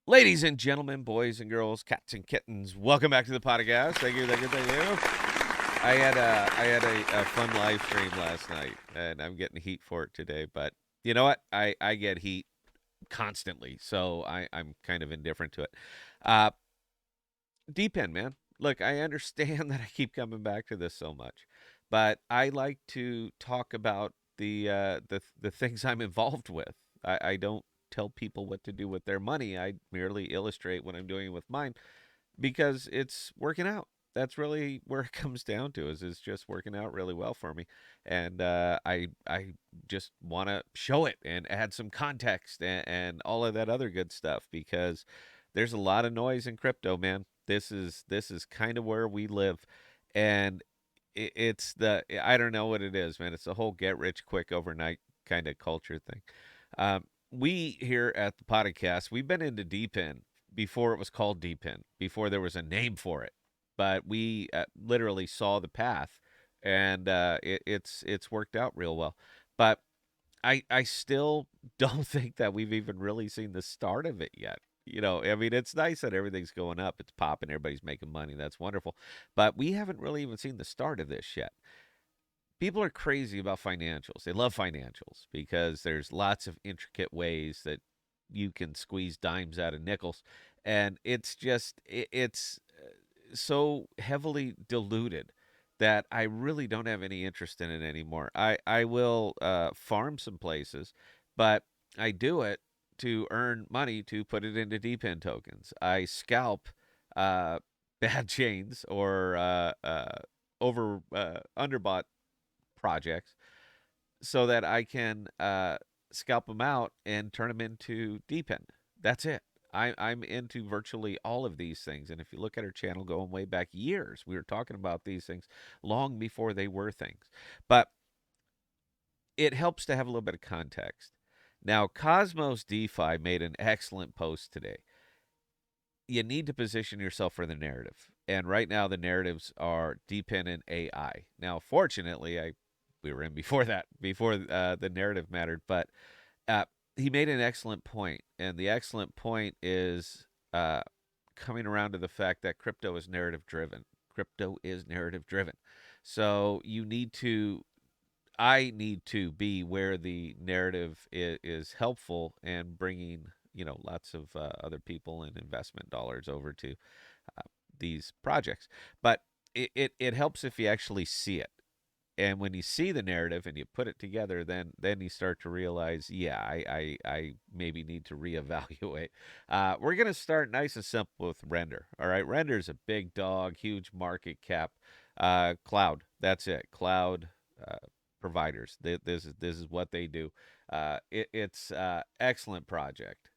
Ladies and gentlemen, boys and girls, cats and kittens, welcome back to the podcast. Thank you, thank you, thank you. I had a fun live stream last night, and I'm getting heat for it today. But you know what? I get heat constantly, so I'm kind of indifferent to it. Uh, DePIN, man. Look, I understand that I keep coming back to this so much, but I like to talk about the things I'm involved with. I don't tell people what to do with their money. I merely illustrate what I'm doing with mine because it's working out. That's really where it comes down to is it's just working out really well for me, and I just want to show it and add some context and all of that other good stuff because there's a lot of noise in crypto, man. This is kind of where we live, and it's the I don't know what it is, man. It's the whole get rich quick overnight kind of culture thing. We here at the podcast, we've been into DePIN before it was called DePIN, before there was a name for it. But we literally saw the path, and it's worked out real well. But I still don't think that we've even really seen the start of it yet. I mean, it's nice that everything's going up, it's popping, everybody's making money. That's wonderful. But we haven't really even seen the start of this yet. People are crazy about financials. They love financials because there's lots of intricate ways that you can squeeze dimes out of nickels, and it's so heavily diluted that I really don't have any interest in it anymore. I will farm some places, but I do it to earn money to put it into DPIN tokens. I scalp uh, bad chains or over underbought projects so that I can scalp them out and turn them into DPIN. That's it. I'm into virtually all of these things. And if you look at our channel going way back years, we were talking about these things long before they were things. But it helps to have a little bit of context. Now, Cosmos DeFi made an excellent post today. You need to position yourself for the narrative. And right now, the narratives are DePIN and AI. Now, fortunately, we were in before that, before the narrative mattered. But uh, he made an excellent point, and the excellent point is coming around to the fact that crypto is narrative driven. Crypto is narrative driven. So I need to be where the narrative is helpful and bringing lots of other people and investment dollars over to uh, these projects. But it helps if you actually see it. And when you see the narrative and you put it together, then you start to realize, yeah, I maybe need to reevaluate. We're gonna start nice and simple with Render. All right, Render is a big dog, huge market cap. Cloud, that's it. Cloud providers. This is what they do. It's excellent project.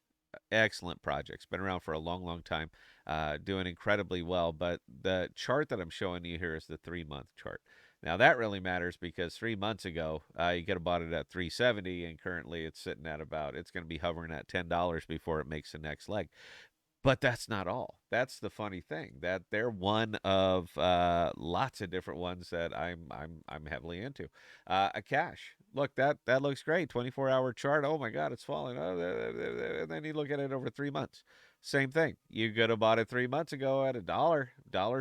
Excellent project. It's been around for a long, long time, doing incredibly well. But the chart that I'm showing you here is the 3 month chart. Now that really matters because 3 months ago you could have bought it at 370, and currently it's sitting at it's going to be hovering at $10 before it makes the next leg. But that's not all. That's the funny thing that they're one of lots of different ones that I'm heavily into. Akash, look that looks great. 24-hour chart. Oh my God, it's falling. And then you look at it over 3 months. Same thing. You could have bought it 3 months ago at dollar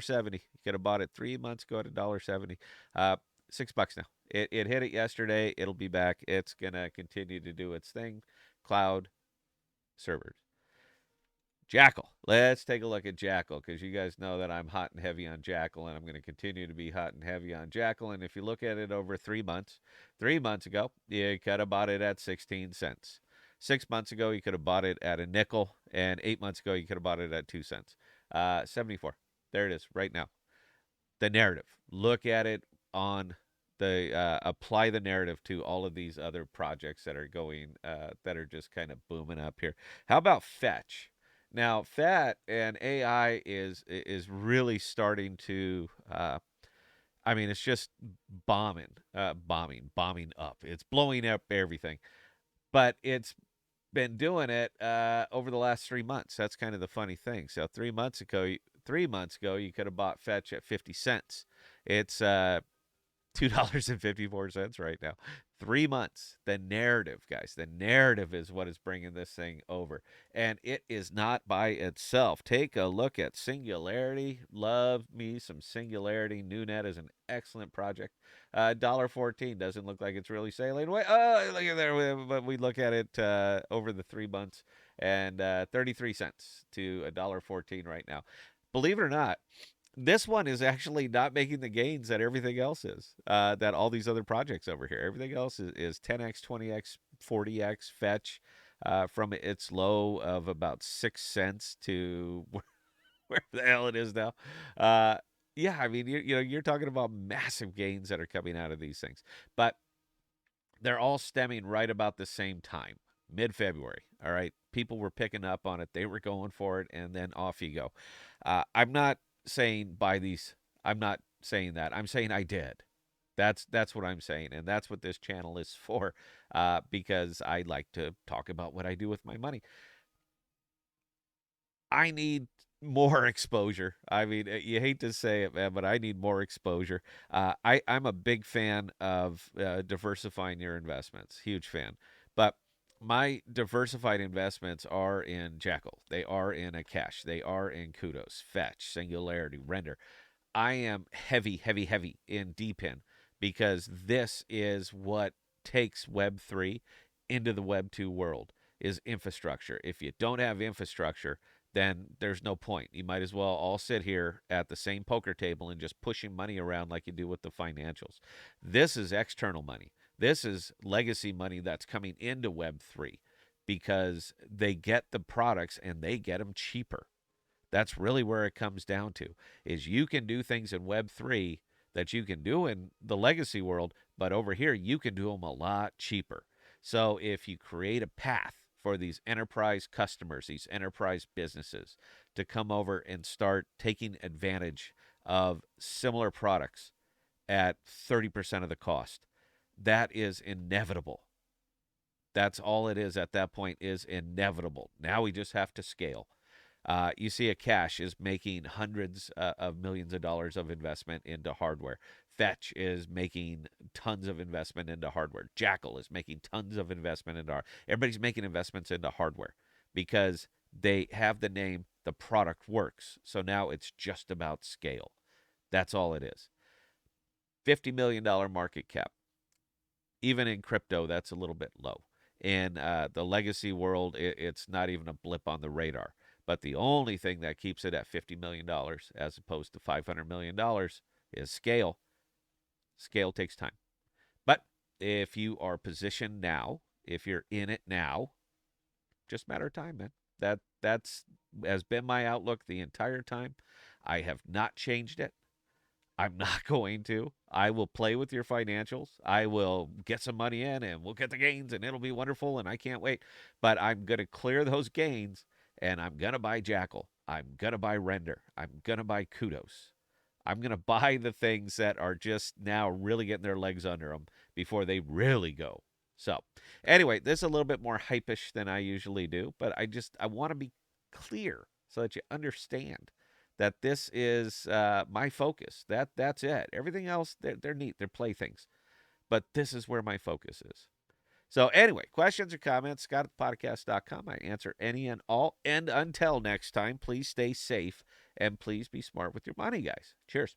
70. You could have bought it 3 months ago at dollar 70. $6 now. It hit it yesterday. It'll be back. It's gonna continue to do its thing. Cloud servers. Jackal. Let's take a look at Jackal because you guys know that I'm hot and heavy on Jackal, and I'm going to continue to be hot and heavy on Jackal. And if you look at it over 3 months, 3 months ago, you could have bought it at 16 cents. 6 months ago, you could have bought it at a nickel, and 8 months ago, you could have bought it at 2 cents. 74. There it is right now. The narrative. Look at it on the apply the narrative to all of these other projects that are going that are just kind of booming up here. How about fetch? Now, Fat and AI is really starting to. I mean, it's just bombing up. It's blowing up everything, but it's been doing it over the last 3 months. That's kind of the funny thing. So 3 months ago, you could have bought Fetch at 50 cents. It's $2.54 right now. 3 months. The narrative, guys, the narrative is what is bringing this thing over. And it is not by itself. Take a look at Singularity. Love me some Singularity. NewNet is an excellent project. $1.14 doesn't look like it's really sailing away. Oh, look at there. But we look at it over the 3 months, and 33 cents to $1.14 right now. Believe it or not, this one is actually not making the gains that everything else is, that all these other projects over here. Everything else is 10x, 20x, 40x fetch, from its low of about 6 cents to where the hell it is now. Uh, yeah, I mean, you're talking about massive gains that are coming out of these things, but they're all stemming right about the same time, mid-February. All right, people were picking up on it, they were going for it, and then off you go. I'm not saying buy these. I'm not saying that. I'm saying I did. That's what I'm saying, and that's what this channel is for. Because I like to talk about what I do with my money. I need more exposure. I mean, you hate to say it, man, but I need more exposure. I'm a big fan of diversifying your investments. Huge fan. But my diversified investments are in Jackal. They are in Akash. They are in Cudos, Fetch, Singularity, Render. I am heavy, heavy, heavy in DePIN because this is what takes Web3 into the Web2 world is infrastructure. If you don't have infrastructure, then there's no point. You might as well all sit here at the same poker table and just pushing money around like you do with the financials. This is external money. This is legacy money that's coming into Web3 because they get the products and they get them cheaper. That's really where it comes down to is you can do things in Web3 that you can do in the legacy world, but over here you can do them a lot cheaper. So if you create a path for these enterprise customers, these enterprise businesses to come over and start taking advantage of similar products at 30% of the cost, that is inevitable. That's all it is at that point is inevitable. Now we just have to scale. You see, Akash is making hundreds of millions of dollars of investment into hardware. Fetch is making tons of investment into hardware. Jackal is making tons of investment into hardware. Everybody's making investments into hardware because they have the name, the product works. So now it's just about scale. That's all it is. $50 million market cap. Even in crypto, that's a little bit low. In the legacy world, it's not even a blip on the radar. But the only thing that keeps it at $50 million as opposed to $500 million is scale. Scale takes time. But if you are positioned now, if you're in it now, just a matter of time, man. That's has been my outlook the entire time. I have not changed it. I'm not going to. I will play with your financials. I will get some money in and we'll get the gains and it'll be wonderful and I can't wait. But I'm going to clear those gains and I'm going to buy Jackal. I'm going to buy Render. I'm going to buy Kudos. I'm going to buy the things that are just now really getting their legs under them before they really go. So, anyway, this is a little bit more hypish than I usually do, but I want to be clear so that you understand that this is my focus. That's it. Everything else, they're neat. They're playthings. But this is where my focus is. So anyway, questions or comments, Scott at thepodcast.com. I answer any and all. And until next time, please stay safe and please be smart with your money, guys. Cheers.